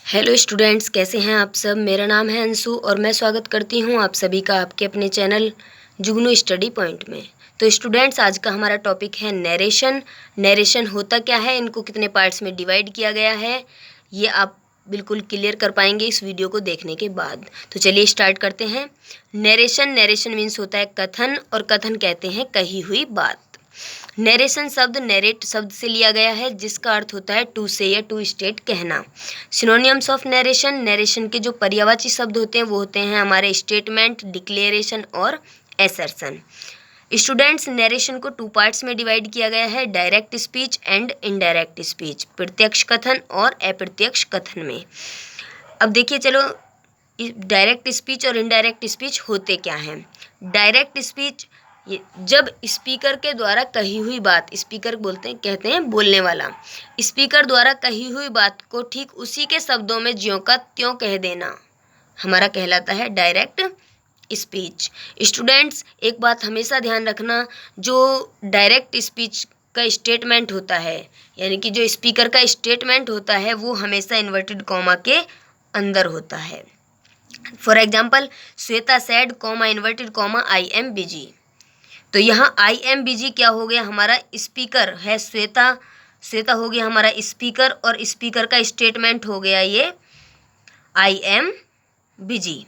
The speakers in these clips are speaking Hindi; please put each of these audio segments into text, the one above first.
हेलो स्टूडेंट्स, कैसे हैं आप सब। मेरा नाम है अंशु और मैं स्वागत करती हूं आप सभी का आपके अपने चैनल जुगनू स्टडी पॉइंट में। तो स्टूडेंट्स, आज का हमारा टॉपिक है नरेशन। नरेशन होता क्या है, इनको कितने पार्ट्स में डिवाइड किया गया है, ये आप बिल्कुल क्लियर कर पाएंगे इस वीडियो को देखने के बाद। तो चलिए स्टार्ट करते हैं। नरेशन मीन्स होता है कथन, और कथन कहते हैं कही हुई बात। नरेशन शब्द नरेट शब्द से लिया गया है, जिसका अर्थ होता है टू से या टू स्टेट कहना। सिनोनियम्स ऑफ नरेशन के जो पर्यायवाची शब्द होते हैं वो होते हैं हमारे स्टेटमेंट, डिक्लेरेशन और एसर्शन। स्टूडेंट्स, नरेशन को टू पार्ट्स में डिवाइड किया गया है, direct speech and indirect speech, प्रत्यक्ष कथन और अप्रत्यक्ष कथन में। अब देखिए, चलो डायरेक्ट स्पीच और इनडायरेक्ट स्पीच होते क्या हैं। डायरेक्ट स्पीच जब स्पीकर के द्वारा कही हुई बात, स्पीकर कहते हैं बोलने वाला, स्पीकर द्वारा कही हुई बात को ठीक उसी के शब्दों में ज्यों का त्यों कह देना हमारा कहलाता है डायरेक्ट स्पीच। स्टूडेंट्स, एक बात हमेशा ध्यान रखना, जो डायरेक्ट स्पीच का स्टेटमेंट होता है, यानी कि जो स्पीकर का स्टेटमेंट होता है, वो हमेशा इन्वर्टेड कॉमा के अंदर होता है। For example, Shweta sad comma inverted comma I am busy. तो यहाँ आई एम बिजी क्या हो गया, हमारा स्पीकर है श्वेता हो गया हमारा स्पीकर, और स्पीकर का स्टेटमेंट हो गया ये आई एम बिजी।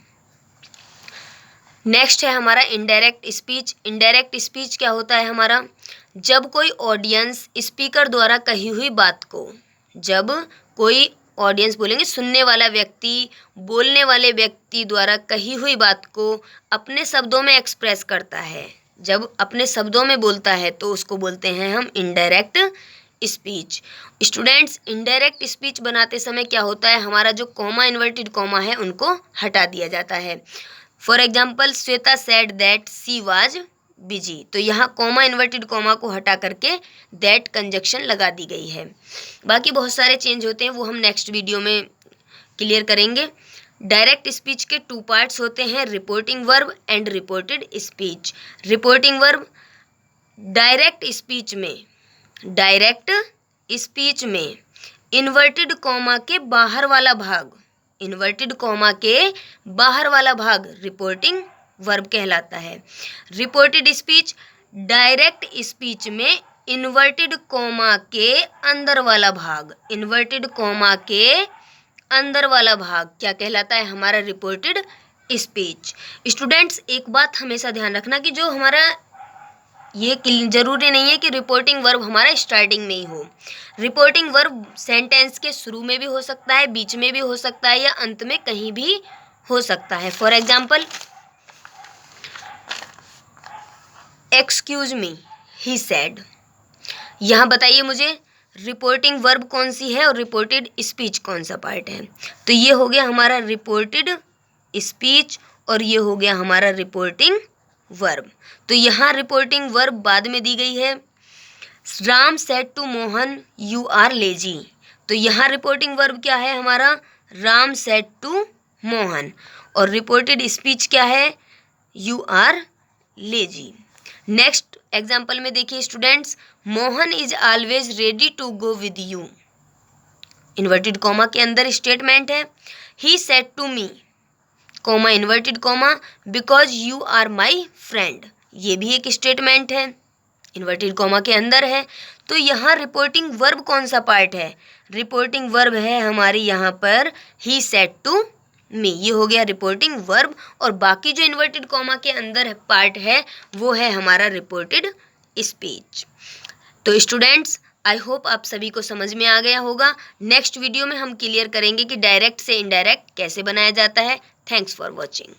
नेक्स्ट है हमारा इनडायरेक्ट स्पीच। इनडायरेक्ट स्पीच क्या होता है हमारा, जब कोई ऑडियंस स्पीकर द्वारा कही हुई बात को, जब कोई ऑडियंस बोलेंगे सुनने वाला व्यक्ति बोलने वाले व्यक्ति द्वारा कही हुई बात को अपने शब्दों में एक्सप्रेस करता है, जब अपने शब्दों में बोलता है, तो उसको बोलते हैं हम indirect speech. Students, indirect speech बनाते समय क्या होता है, हमारा जो कॉमा इन्वर्टेड कॉमा है उनको हटा दिया जाता है। For example, Shweta said that she was busy. तो यहाँ कॉमा इन्वर्टेड कॉमा को हटा करके दैट कंजक्शन लगा दी गई है। बाकी बहुत सारे चेंज होते हैं, वो हम नेक्स्ट वीडियो में क्लियर करेंगे। डायरेक्ट स्पीच के टू पार्ट्स होते हैं, reporting verb and reported speech. Reporting verb direct speech में इन्वर्टेड कॉमा के बाहर वाला भाग, इन्वर्टेड कॉमा के बाहर वाला भाग रिपोर्टिंग वर्ब कहलाता है। रिपोर्टेड स्पीच डायरेक्ट स्पीच में इन्वर्टेड कॉमा के अंदर वाला भाग, इन्वर्टेड कॉमा के अंदर वाला भाग क्या कहलाता है, हमारा रिपोर्टेड स्पीच। स्टूडेंट्स, एक बात हमेशा ध्यान रखना कि जो हमारा ये जरूरी नहीं है कि रिपोर्टिंग वर्ब हमारा स्टार्टिंग में ही हो। रिपोर्टिंग वर्ब सेंटेंस के शुरू में भी हो सकता है, बीच में भी हो सकता है, या अंत में कहीं भी हो सकता है। For example, excuse me he said. यहाँ बताइए मुझे रिपोर्टिंग वर्ब कौन सी है और रिपोर्टेड स्पीच कौन सा पार्ट है। तो ये हो गया हमारा रिपोर्टेड स्पीच और ये हो गया हमारा रिपोर्टिंग वर्ब। तो यहाँ रिपोर्टिंग वर्ब बाद में दी गई है। Ram said to Mohan you are lazy. तो यहाँ रिपोर्टिंग वर्ब क्या है हमारा, राम सेड टू मोहन, और रिपोर्टेड स्पीच क्या है, you are lazy. Next example में देखिए students, Mohan is always ready to go with you. Inverted comma के अंदर स्टेटमेंट है, he said to me comma inverted comma because you are my friend. ये भी एक स्टेटमेंट है, इन्वर्टेड कॉमा के अंदर है। तो यहाँ रिपोर्टिंग वर्ब कौन सा पार्ट है, रिपोर्टिंग वर्ब है हमारी यहाँ पर ही सेड टू मी, ये हो गया रिपोर्टिंग वर्ब। और बाकी जो इन्वर्टेड कॉमा के अंदर पार्ट है वो है हमारा रिपोर्टेड स्पीच। तो स्टूडेंट्स, आई होप आप सभी को समझ में आ गया होगा। नेक्स्ट वीडियो में हम क्लियर करेंगे कि डायरेक्ट से इनडायरेक्ट कैसे बनाया जाता है। Thanks for watching.